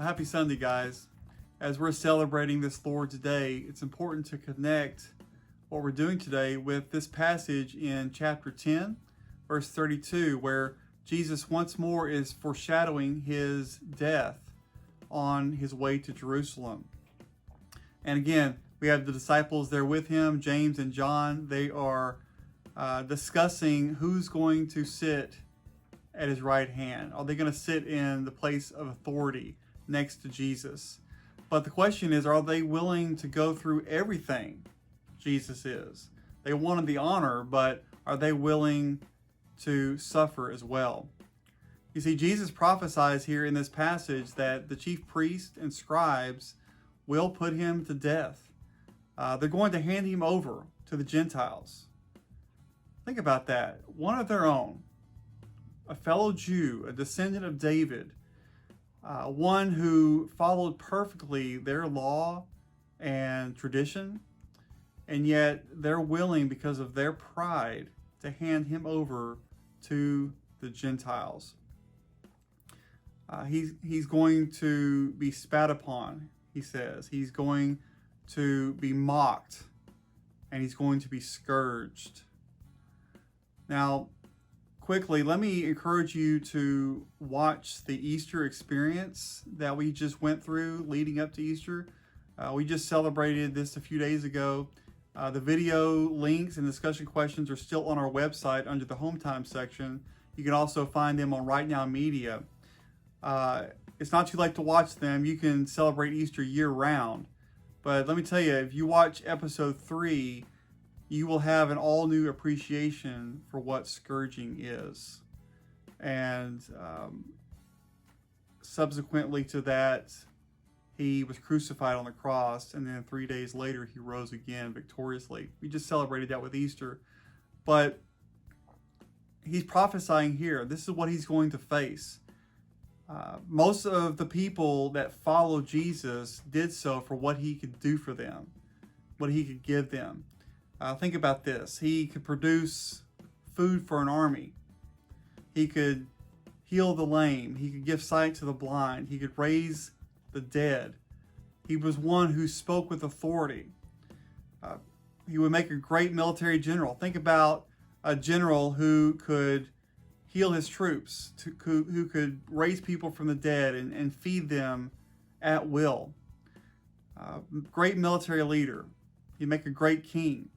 Happy Sunday, guys. As we're celebrating this Lord's Day, it's important to connect what we're doing today with this passage in chapter 10, verse 32, where Jesus once more is foreshadowing his death on his way to Jerusalem. And again, we have the disciples there with him, James and John. They are discussing who's going to sit at his right hand. Are they going to sit in the place of authority next to Jesus? But the question is, are they willing to go through everything Jesus is? They wanted the honor, but are they willing to suffer as well? You see, Jesus prophesies here in this passage that the chief priests and scribes will put him to death. They're going to hand him over to the Gentiles. Think about that. One of their own, a fellow Jew, a descendant of David, one who followed perfectly their law and tradition, and yet they're willing, because of their pride, to hand him over to the Gentiles. He's going to be spat upon, he says. He's going to be mocked, and he's going to be scourged. Now, quickly, let me encourage you to watch the Easter experience that we just went through leading up to Easter. We just celebrated this a few days ago. The video links and discussion questions are still on our website under the Home Time section. You can also find them on Right Now Media. It's not too late to watch them. You can celebrate Easter year-round. But let me tell you, if you watch episode 3, you will have an all-new appreciation for what scourging is. And subsequently to that, he was crucified on the cross, and then 3 days later, he rose again victoriously. We just celebrated that with Easter. But he's prophesying here. This is what he's going to face. Most of the people that follow Jesus did so for what he could do for them, what he could give them. Think about this. He could produce food for an army. He could heal the lame. He could give sight to the blind. He could raise the dead. He was one who spoke with authority. He would make a great military general. Think about a general who could heal his troops, who could raise people from the dead and feed them at will. Great military leader. He'd make a great king.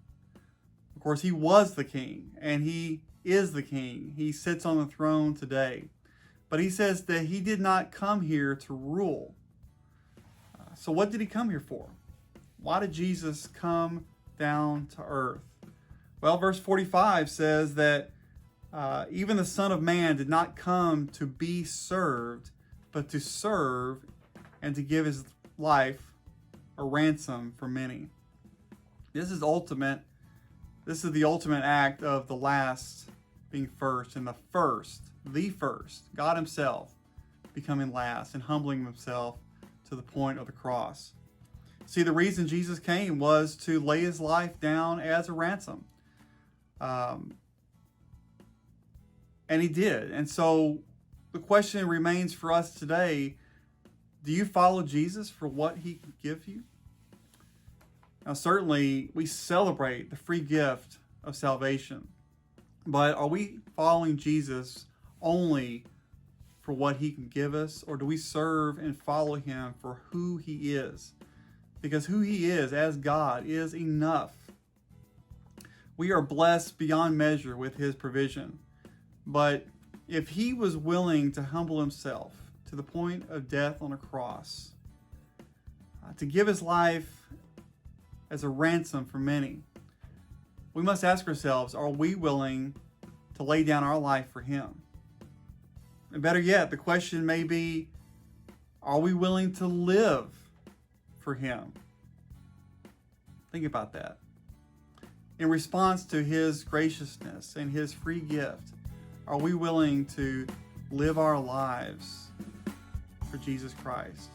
Of course, he was the king, and he is the king. He sits on the throne today. But he says that he did not come here to rule. So what did he come here for? Why did Jesus come down to earth? Well, verse 45 says that even the Son of Man did not come to be served, but to serve and to give his life a ransom for many. This is ultimate. This is the ultimate act of the last being first, and the first, God himself becoming last and humbling himself to the point of the cross. See, the reason Jesus came was to lay his life down as a ransom. And he did. And so the question remains for us today, do you follow Jesus for what he can give you? Now, certainly, we celebrate the free gift of salvation, but are we following Jesus only for what he can give us, or do we serve and follow him for who he is? Because who he is as God is enough. We are blessed beyond measure with his provision, but if he was willing to humble himself to the point of death on a cross, to give his life as a ransom for many, we must ask ourselves, are we willing to lay down our life for him? And better yet, the question may be, are we willing to live for him? Think about that. In response to his graciousness and his free gift, are we willing to live our lives for Jesus Christ?